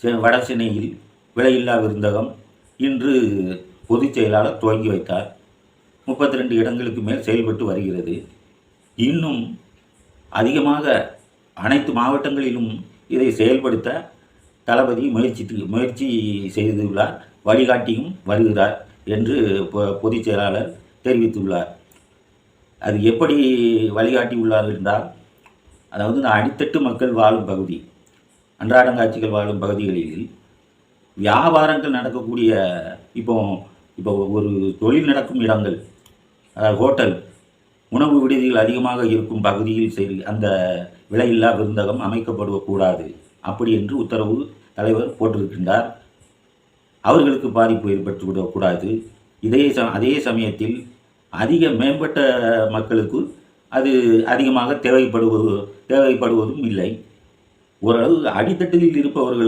வட சென்னையில் விலையில்லா விருந்தகம் இன்று பொதுச் செயலாளர் துவங்கி வைத்தார். 32 இடங்களுக்கு மேல் செயல்பட்டு வருகிறது. இன்னும் அதிகமாக அனைத்து மாவட்டங்களிலும் இதை செயல்படுத்த தளபதி முயற்சி செய்துள்ளார், வழிகாட்டியும் வருகிறார் என்று பொதுச் செயலாளர் தெரிவித்துள்ளார். அது எப்படி வழிகாட்டி உள்ளார் என்றால், அதாவது அடித்தட்டு மக்கள் வாழும் பகுதி, அன்றாடங்காட்சிகள் வாழும் பகுதிகளில் வியாபாரங்கள் நடக்கக்கூடிய இப்போ ஒரு தொழில் நடக்கும் இடங்கள், ஹோட்டல், உணவு விடுதிகள் அதிகமாக இருக்கும் பகுதியில் அந்த விலையில்லா விருந்தகம் அமைக்கப்படக்கூடாது அப்படி என்று உத்தரவு தலைவர் போட்டிருக்கின்றார். அவர்களுக்கு பாதிப்பு ஏற்பட்டுவிடக்கூடாது. அதே சமயத்தில் அதிக மேம்பட்ட மக்களுக்கு அது அதிகமாக தேவைப்படுவதும் இல்லை. ஓரளவு அடித்தட்டில் இருப்பவர்கள்